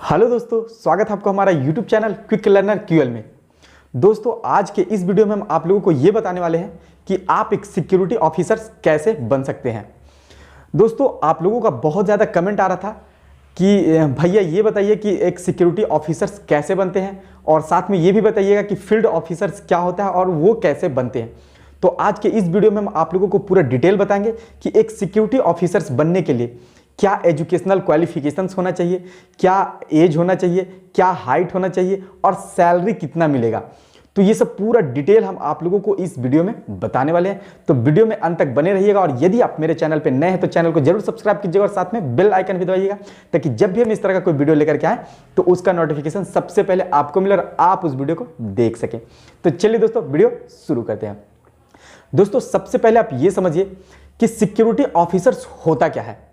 Hello दोस्तों, स्वागत है आपको हमारा YouTube channel quick learner QL में। दोस्तों, आज के इस वीडियो में हम आप लोगों को ये बताने वाले हैं कि आप एक सिक्योरिटी ऑफिसर कैसे बन सकते हैं। दोस्तों, आप लोगों का बहुत ज़्यादा कमेंट आ रहा था कि भैया ये बताइए कि एक सिक्योरिटी ऑफिसर्स कैसे बनते हैं और साथ में ये भी बताइएगा कि फील्ड ऑफिसर्स क्या होता है और वो कैसे बनते हैं। तो आज के इस वीडियो में हम आप लोगों को पूरा डिटेल बताएंगे कि एक सिक्योरिटी ऑफिसर्स बनने के लिए क्या एजुकेशनल क्वालिफिकेशंस होना चाहिए, क्या एज होना चाहिए, क्या हाइट होना चाहिए और सैलरी कितना मिलेगा। तो ये सब पूरा डिटेल हम आप लोगों को इस वीडियो में बताने वाले हैं। तो वीडियो में अंत तक बने रहिएगा और यदि आप मेरे चैनल पे नए हैं तो चैनल को जरूर सब्सक्राइब कीजिएगा और साथ में बेल आइकन भी दबाइएगा ताकि जब भी हम इस तरह का कोई वीडियो लेकर के आए तो उसका नोटिफिकेशन सबसे पहले आपको मिले और आप उस वीडियो को देख सकें। तो चलिए दोस्तों, वीडियो शुरू करते हैं। दोस्तों, सबसे पहले आप ये समझिए कि सिक्योरिटी ऑफिसर्स होता क्या है।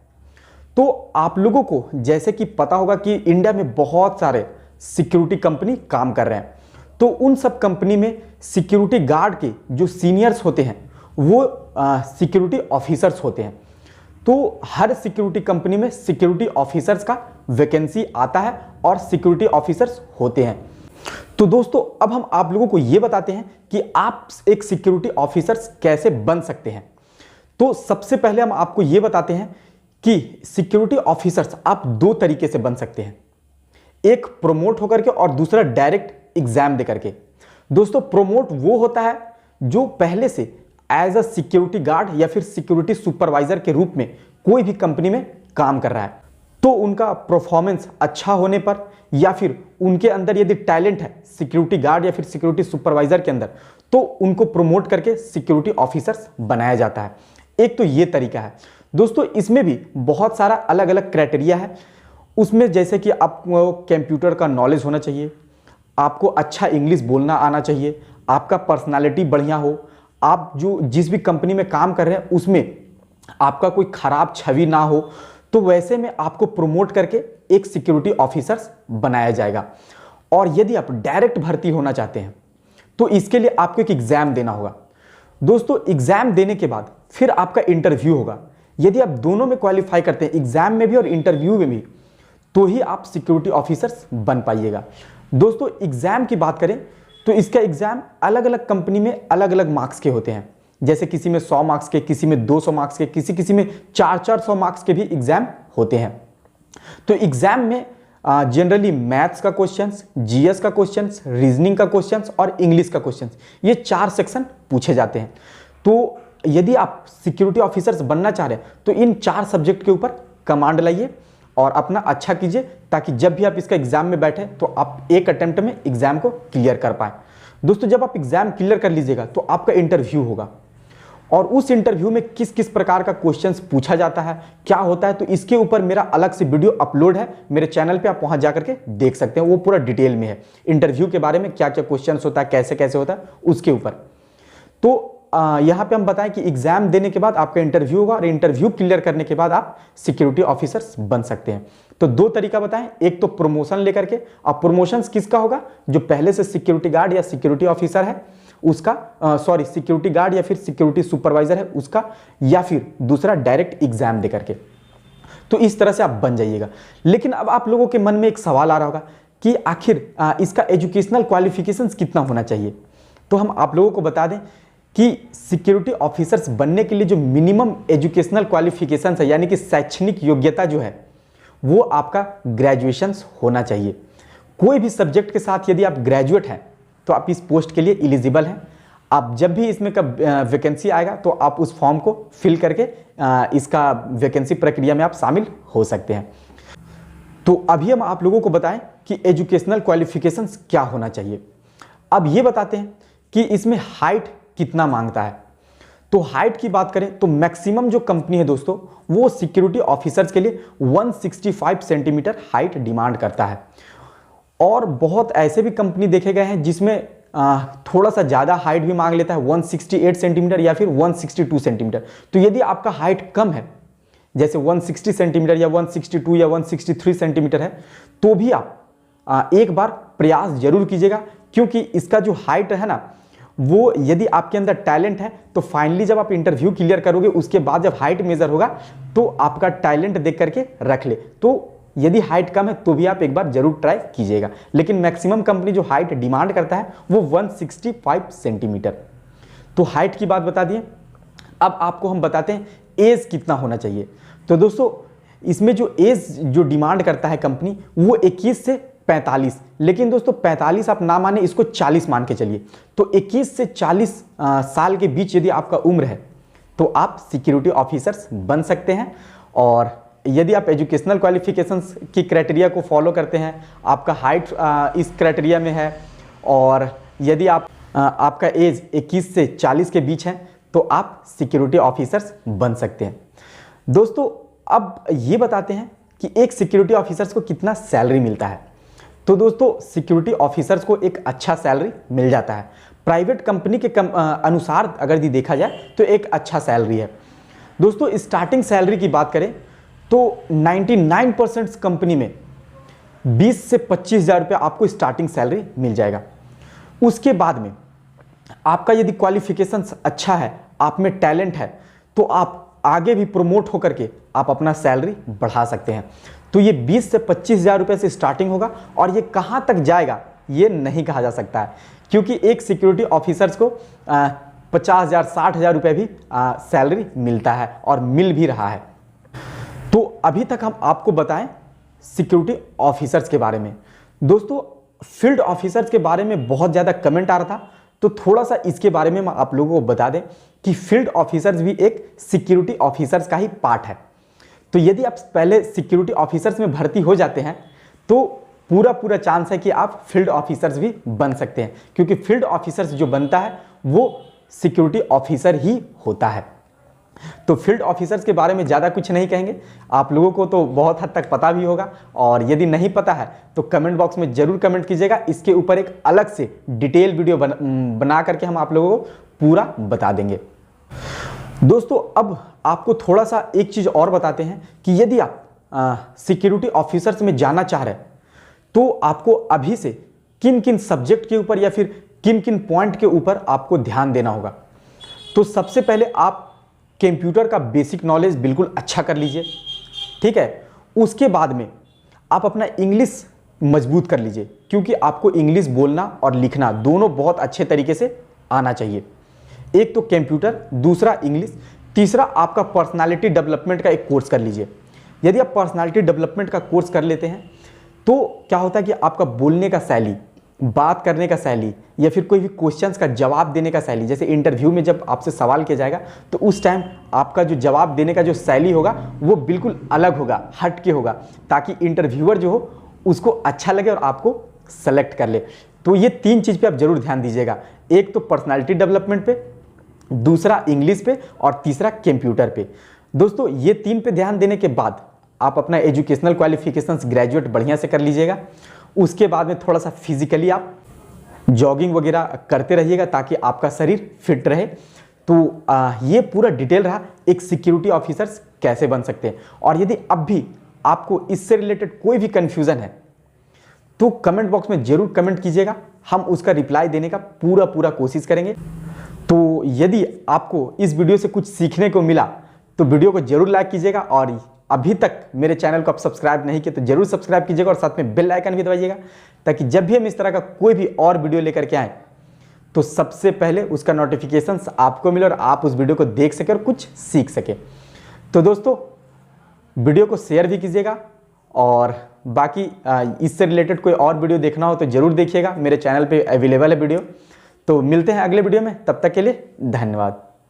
तो आप लोगों को जैसे कि पता होगा कि इंडिया में बहुत सारे सिक्योरिटी कंपनी काम कर रहे हैं। तो उन सब कंपनी में सिक्योरिटी गार्ड के जो सीनियर्स होते हैं वो सिक्योरिटी ऑफिसर्स होते हैं। तो हर सिक्योरिटी कंपनी में सिक्योरिटी ऑफिसर्स का वैकेंसी आता है और सिक्योरिटी ऑफिसर्स होते हैं। तो दोस्तों, अब हम आप लोगों को ये बताते हैं कि आप एक सिक्योरिटी ऑफिसर्स कैसे बन सकते हैं। तो सबसे पहले हम आपको ये बताते हैं कि सिक्योरिटी ऑफिसर्स आप दो तरीके से बन सकते हैं, एक प्रोमोट होकर के और दूसरा डायरेक्ट एग्जाम दे करके। दोस्तों, प्रोमोट वो होता है जो पहले से एज अ सिक्योरिटी गार्ड या फिर सिक्योरिटी सुपरवाइजर के रूप में कोई भी कंपनी में काम कर रहा है। तो उनका परफॉर्मेंस अच्छा होने पर या फिर उनके अंदर यदि टैलेंट है सिक्योरिटी गार्ड या फिर सिक्योरिटी सुपरवाइजर के अंदर, तो उनको प्रोमोट करके सिक्योरिटी ऑफिसर्स बनाया जाता है। एक तो ये तरीका है। दोस्तों, इसमें भी बहुत सारा अलग अलग क्राइटेरिया है। उसमें जैसे कि आपको कंप्यूटर का नॉलेज होना चाहिए, आपको अच्छा इंग्लिश बोलना आना चाहिए, आपका पर्सनालिटी बढ़िया हो, आप जो जिस भी कंपनी में काम कर रहे हैं उसमें आपका कोई खराब छवि ना हो। तो वैसे में आपको प्रमोट करके एक सिक्योरिटी ऑफिसर्स बनाया जाएगा। और यदि आप डायरेक्ट भर्ती होना चाहते हैं तो इसके लिए आपको एक एग्जाम देना होगा। दोस्तों, एग्जाम देने के बाद फिर आपका इंटरव्यू होगा। यदि आप दोनों में क्वालिफाई करते हैं, एग्जाम में भी और इंटरव्यू में भी, तो ही आप सिक्योरिटी ऑफिसर्स बन पाइएगा। दोस्तों, एग्जाम की बात करें तो इसका एग्जाम अलग अलग कंपनी में अलग अलग मार्क्स के होते हैं। जैसे किसी में 100 मार्क्स के, किसी में 200 मार्क्स के, किसी में 400 मार्क्स के भी एग्जाम होते हैं। तो एग्जाम में जनरली मैथ्स का क्वेश्चंस, जीएस का क्वेश्चंस, रीजनिंग का क्वेश्चंस और इंग्लिश का क्वेश्चंस, ये 4 सेक्शन पूछे जाते हैं। तो यदि आप सिक्योरिटी ऑफिसर्स बनना चाह रहे हैं तो इन 4 सब्जेक्ट के ऊपर कमांड लाइए और अपना अच्छा कीजिए ताकि जब भी आप इसका एग्जाम में बैठे तो आप एक अटेम्प्ट में एग्जाम को क्लियर कर पाए। दोस्तों, जब आप एग्जाम क्लियर कर लीजिएगा तो आपका इंटरव्यू होगा और उस इंटरव्यू में किस किस प्रकार का क्वेश्चंस पूछा जाता है, क्या होता है, तो इसके ऊपर मेरा अलग से वीडियो अपलोड है मेरे चैनल पे, आप वहां जाकर के देख सकते हैं। वो पूरा डिटेल में है इंटरव्यू के बारे में, क्या क्या क्वेश्चंस होता है, कैसे कैसे होता है उसके ऊपर। तो यहाँ पे हम बताएं कि एग्जाम देने के बाद आपका इंटरव्यू होगा और इंटरव्यू क्लियर करने के बाद आप सिक्योरिटी ऑफिसर्स बन सकते हैं। तो दो तरीका बताएं, एक तो प्रमोशन लेकर के। अब प्रमोशन किसका होगा? जो पहले से सिक्योरिटी गार्ड या सिक्योरिटी ऑफिसर है उसका, सिक्योरिटी गार्ड या फिर सिक्योरिटी सुपरवाइजर है उसका, या फिर दूसरा डायरेक्ट एग्जाम दे करके। तो इस तरह से आप बन जाइएगा। लेकिन अब आप लोगों के मन में एक सवाल आ रहा होगा कि आखिर इसका एजुकेशनल क्वालिफिकेशंस कितना होना चाहिए। तो हम आप लोगों को बता दें कि सिक्योरिटी ऑफिसर्स बनने के लिए जो मिनिमम एजुकेशनल क्वालिफिकेशंस है, यानी कि शैक्षणिक योग्यता जो है, वो आपका ग्रेजुएशंस होना चाहिए। कोई भी सब्जेक्ट के साथ यदि आप ग्रेजुएट हैं तो आप इस पोस्ट के लिए एलिजिबल हैं। आप जब भी इसमें का वैकेंसी आएगा तो आप उस फॉर्म को फिल करके इसका वैकेंसी प्रक्रिया में आप शामिल हो सकते हैं। तो अभी हम आप लोगों को बताएं कि एजुकेशनल क्वालिफिकेशंस क्या होना चाहिए। अब ये बताते हैं कि इसमें हाइट कितना मांगता है। तो हाइट की बात करें तो मैक्सिमम जो कंपनी है दोस्तों, वो सिक्योरिटी ऑफिसर्स के लिए 165 सेंटीमीटर हाइट डिमांड करता है। और बहुत ऐसे भी कंपनी देखे गए हैं जिसमें थोड़ा सा ज़्यादा हाइट भी मांग लेता है, 168 सेंटीमीटर या फिर 162 सेंटीमीटर। तो यदि आपका हाइट कम है, जैसे 160 सेंटीमीटर या 162 या 163 सेंटीमीटर है, तो भी आप एक बार प्रयास जरूर कीजिएगा, क्योंकि इसका जो हाइट है ना, वो यदि आपके अंदर टैलेंट है तो फाइनली जब आप इंटरव्यू क्लियर करोगे उसके बाद जब हाइट मेजर होगा तो आपका टैलेंट देख करके रख ले तो यदि हाइट कम है तो भी आप एक बार जरूर ट्राई कीजिएगा, लेकिन मैक्सिमम कंपनी जो हाइट डिमांड करता है वो 165 सेंटीमीटर। तो हाइट की बात बता दिए। अब आपको हम बताते हैं एज कितना होना चाहिए। तो दोस्तों इसमें जो एज जो डिमांड करता है कंपनी वो 21 से 45, लेकिन दोस्तों 45 आप ना माने, इसको 40 मान के चलिए। तो 21 से 40 साल के बीच यदि आपका उम्र है तो आप सिक्योरिटी ऑफिसर्स बन सकते हैं। और यदि आप एजुकेशनल क्वालिफिकेशंस की क्राइटेरिया को फॉलो करते हैं, आपका हाइट इस क्राइटेरिया में है, और यदि आपका एज 21 से 40 के बीच है तो आप सिक्योरिटी ऑफिसर्स बन सकते हैं। दोस्तों अब ये बताते हैं कि एक सिक्योरिटी ऑफिसर्स को कितना सैलरी मिलता है। तो दोस्तों सिक्योरिटी ऑफिसर्स को एक अच्छा सैलरी मिल जाता है। प्राइवेट कंपनी के अनुसार अगर यदि देखा जाए तो एक अच्छा सैलरी है। दोस्तों स्टार्टिंग सैलरी की बात करें तो 99% कंपनी में 20 से 25,000 रुपये आपको स्टार्टिंग सैलरी मिल जाएगा। उसके बाद में आपका यदि क्वालिफिकेशंस अच्छा है, आप में टैलेंट है, तो आप आगे भी प्रमोट होकर के आप अपना सैलरी बढ़ा सकते हैं। तो ये 20 से 25,000 रुपये से स्टार्टिंग होगा, और ये कहाँ तक जाएगा ये नहीं कहा जा सकता है, क्योंकि एक सिक्योरिटी ऑफिसर्स को 50,000 60,000 रुपये भी सैलरी मिलता है और मिल भी रहा है। तो अभी तक हम आपको बताएं सिक्योरिटी ऑफिसर्स के बारे में। दोस्तों फील्ड ऑफिसर्स के बारे में बहुत ज़्यादा कमेंट आ रहा था, तो थोड़ा सा इसके बारे में मैं आप लोगों को बता दें कि फील्ड ऑफिसर्स भी एक सिक्योरिटी ऑफिसर्स का ही पार्ट है। तो यदि आप पहले सिक्योरिटी ऑफिसर्स में भर्ती हो जाते हैं तो पूरा चांस है कि आप फील्ड ऑफिसर्स भी बन सकते हैं, क्योंकि फील्ड ऑफिसर्स जो बनता है वो सिक्योरिटी ऑफिसर ही होता है। तो फील्ड ऑफिसर्स के बारे में ज़्यादा कुछ नहीं कहेंगे, आप लोगों को तो बहुत हद तक पता भी होगा, और यदि नहीं पता है तो कमेंट बॉक्स में ज़रूर कमेंट कीजिएगा। इसके ऊपर एक अलग से डिटेल वीडियो बना करके हम आप लोगों को पूरा बता देंगे। दोस्तों अब आपको थोड़ा सा एक चीज़ और बताते हैं कि यदि आप सिक्योरिटी ऑफिसर्स में जाना चाह रहे हैं तो आपको अभी से किन किन सब्जेक्ट के ऊपर या फिर किन किन पॉइंट के ऊपर आपको ध्यान देना होगा। तो सबसे पहले आप कंप्यूटर का बेसिक नॉलेज बिल्कुल अच्छा कर लीजिए, ठीक है। उसके बाद में आप अपना इंग्लिश मजबूत कर लीजिए, क्योंकि आपको इंग्लिश बोलना और लिखना दोनों बहुत अच्छे तरीके से आना चाहिए। एक तो कंप्यूटर, दूसरा इंग्लिश, तीसरा आपका पर्सनालिटी डेवलपमेंट का एक कोर्स कर लीजिए। यदि आप पर्सनालिटी डेवलपमेंट का कोर्स कर लेते हैं तो क्या होता है कि आपका बोलने का शैली, बात करने का शैली, या फिर कोई भी क्वेश्चंस का जवाब देने का शैली, जैसे इंटरव्यू में जब आपसे सवाल किया जाएगा तो उस टाइम आपका जो जवाब देने का जो शैली होगा वो बिल्कुल अलग होगा, हट के होगा, ताकि इंटरव्यूअर जो हो उसको अच्छा लगे और आपको सेलेक्ट कर ले। तो ये 3 चीज़ पे आप जरूर ध्यान दीजिएगा। एक तो पर्सनालिटी डेवलपमेंट पे, दूसरा इंग्लिश पे, और तीसरा कंप्यूटर पे। दोस्तों ये 3 पे ध्यान देने के बाद आप अपना एजुकेशनल क्वालिफिकेशंस ग्रेजुएट बढ़िया से कर लीजिएगा। उसके बाद में थोड़ा सा फिजिकली आप जॉगिंग वगैरह करते रहिएगा ताकि आपका शरीर फिट रहे। तो ये पूरा डिटेल रहा एक सिक्योरिटी ऑफिसर्स कैसे बन सकते हैं। और यदि अब भी आपको इससे रिलेटेड कोई भी कन्फ्यूज़न है तो कमेंट बॉक्स में ज़रूर कमेंट कीजिएगा, हम उसका रिप्लाई देने का पूरा कोशिश करेंगे। तो यदि आपको इस वीडियो से कुछ सीखने को मिला तो वीडियो को ज़रूर लाइक कीजिएगा, और अभी तक मेरे चैनल को आप सब्सक्राइब नहीं किए तो जरूर सब्सक्राइब कीजिएगा, और साथ में बेल आइकन भी दबाइएगा, ताकि जब भी हम इस तरह का कोई भी और वीडियो लेकर के आएँ तो सबसे पहले उसका नोटिफिकेशंस आपको मिले और आप उस वीडियो को देख सके और कुछ सीख सके। तो दोस्तों वीडियो को शेयर भी कीजिएगा, और बाकी इससे रिलेटेड कोई और वीडियो देखना हो तो ज़रूर देखिएगा, मेरे चैनल पे अवेलेबल है वीडियो। तो मिलते हैं अगले वीडियो में, तब तक के लिए धन्यवाद।